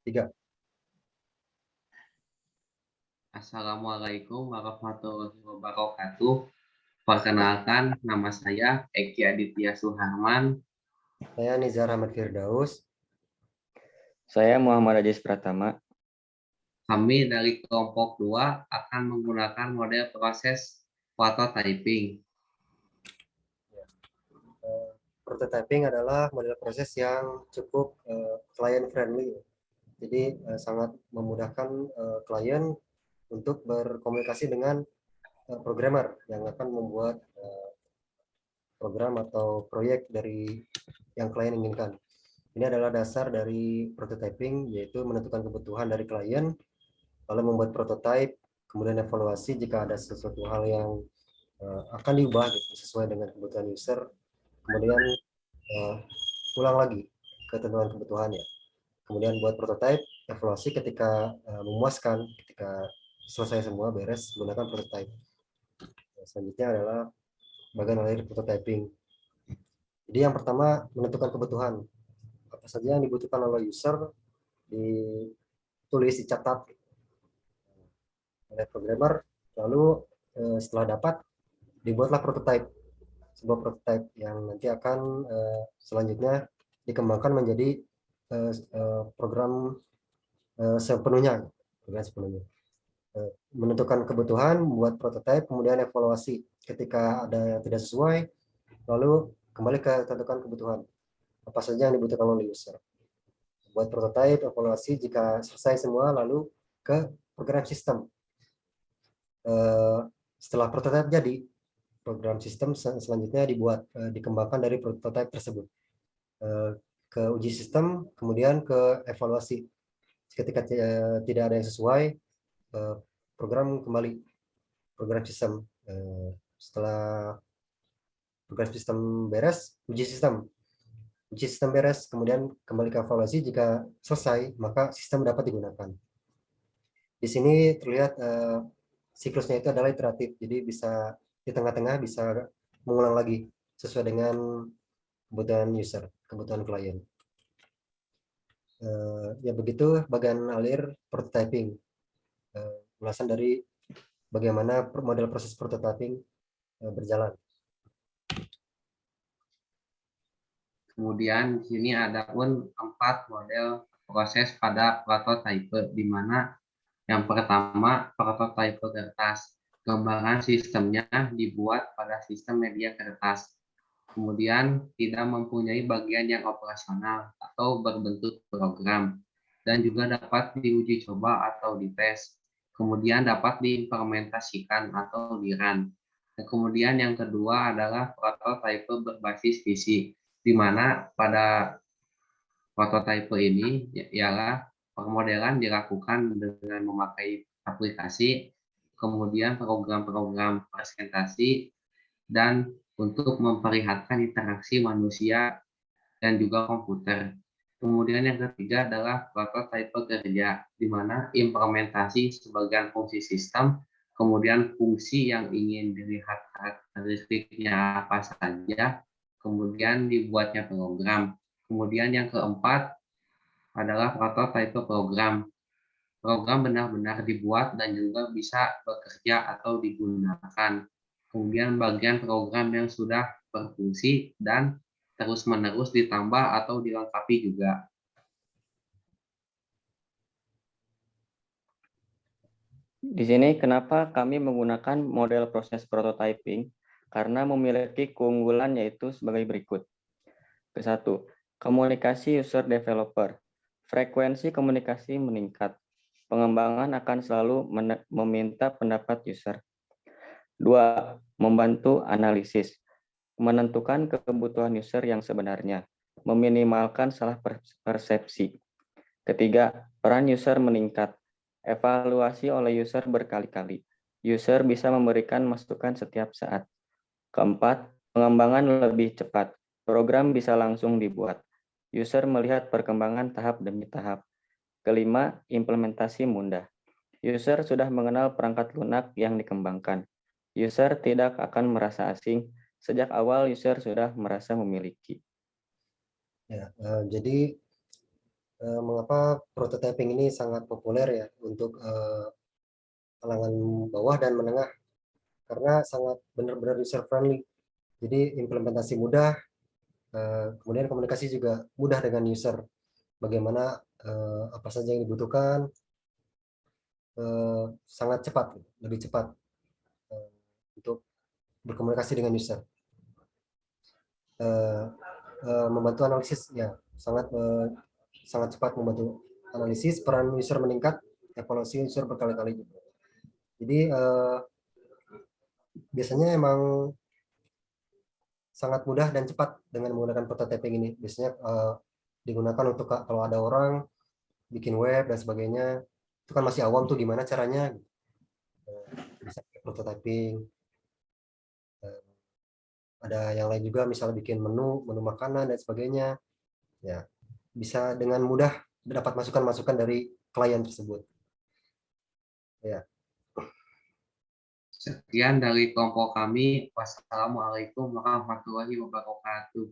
Tiga. Assalamualaikum warahmatullahi wabarakatuh. Perkenalkan, nama saya Eki Aditya Suharman. Saya Nizar Ahmad Firdaus. Saya Muhammad Ajis Pratama. Kami dari kelompok 2 akan menggunakan model proses prototyping. Prototyping adalah model proses yang cukup client friendly. Jadi sangat memudahkan klien untuk berkomunikasi dengan programmer yang akan membuat program atau proyek dari yang klien inginkan. Ini adalah dasar dari prototyping, yaitu menentukan kebutuhan dari klien, lalu membuat prototype, kemudian evaluasi jika ada sesuatu hal yang akan diubah gitu, sesuai dengan kebutuhan user, kemudian ulang lagi ketentuan kebutuhannya. Kemudian buat prototype, evaluasi ketika memuaskan, ketika selesai semua beres gunakan prototype. Selanjutnya adalah bagian dari prototyping. Jadi yang pertama menentukan kebutuhan. Apa saja yang dibutuhkan oleh user, ditulis, dicatat oleh programmer, lalu setelah dapat dibuatlah prototype, sebuah prototype yang nanti akan selanjutnya dikembangkan menjadi program sepenuhnya. Menentukan kebutuhan, membuat prototype, kemudian evaluasi ketika ada yang tidak sesuai, lalu kembali ke tentukan kebutuhan apa saja yang dibutuhkan oleh user. Buat prototype, evaluasi, jika selesai semua, lalu ke program sistem. Setelah prototype jadi, program sistem selanjutnya dibuat, dikembangkan dari prototype tersebut ke uji sistem, kemudian ke evaluasi. Ketika tidak ada yang sesuai, program kembali program sistem. Setelah program sistem beres, uji sistem. Uji sistem beres, kemudian kembali ke evaluasi. Jika selesai, maka sistem dapat digunakan. Di sini terlihat siklusnya itu adalah iteratif, jadi bisa di tengah-tengah bisa mengulang lagi sesuai dengan kebutuhan user, kebutuhan klien. Ya begitu bagian alir prototyping. Ulasan dari bagaimana model proses prototyping berjalan. Kemudian di sini ada pun 4 model proses pada prototype, di mana yang pertama prototype kertas. Gambaran sistemnya dibuat pada sistem media kertas. Kemudian tidak mempunyai bagian yang operasional atau berbentuk program, dan juga dapat diuji coba atau dites. Kemudian dapat diimplementasikan atau di-run. Dan kemudian yang kedua adalah prototype berbasis fisik, di mana pada prototype ini ialah pemodelan dilakukan dengan memakai aplikasi, kemudian program-program presentasi, dan untuk memperlihatkan interaksi manusia dan juga komputer. Kemudian yang ketiga adalah prototype kerja, di mana implementasi sebagian fungsi sistem, kemudian fungsi yang ingin dilihat karakteristiknya apa saja, kemudian dibuatnya program. Kemudian yang keempat adalah prototype program. Program benar-benar dibuat dan juga bisa bekerja atau digunakan. Kemudian bagian program yang sudah berfungsi dan terus-menerus ditambah atau dilengkapi juga. Di sini kenapa kami menggunakan model proses prototyping? Karena memiliki keunggulan yaitu sebagai berikut. Ke-1, komunikasi user developer. Frekuensi komunikasi meningkat. Pengembangan akan selalu meminta pendapat user. 2, membantu analisis. Menentukan kebutuhan user yang sebenarnya. Meminimalkan salah persepsi. Ketiga, peran user meningkat. Evaluasi oleh user berkali-kali. User bisa memberikan masukan setiap saat. Keempat, pengembangan lebih cepat. Program bisa langsung dibuat. User melihat perkembangan tahap demi tahap. Kelima, implementasi mudah. User sudah mengenal perangkat lunak yang dikembangkan. User tidak akan merasa asing. Sejak awal user sudah merasa memiliki. Ya, jadi Mengapa prototyping ini sangat populer ya untuk kalangan bawah dan menengah, karena sangat benar-benar user friendly. Jadi implementasi mudah, kemudian komunikasi juga mudah dengan user. Bagaimana apa saja yang dibutuhkan, sangat cepat, lebih cepat untuk berkomunikasi dengan user. Membantu analisis ya, sangat cepat membantu analisis, peran user meningkat, evaluasi user berkali-kali. Jadi biasanya emang sangat mudah dan cepat dengan menggunakan prototyping ini. Biasanya digunakan untuk kalau ada orang bikin web dan sebagainya, itu kan masih awam tuh gimana caranya. Bisa prototyping. Ada yang lain juga, misalnya bikin menu makanan dan sebagainya. Ya, bisa dengan mudah dapat masukan-masukan dari klien tersebut. Ya. Sekian dari kelompok kami. Wassalamualaikum warahmatullahi wabarakatuh.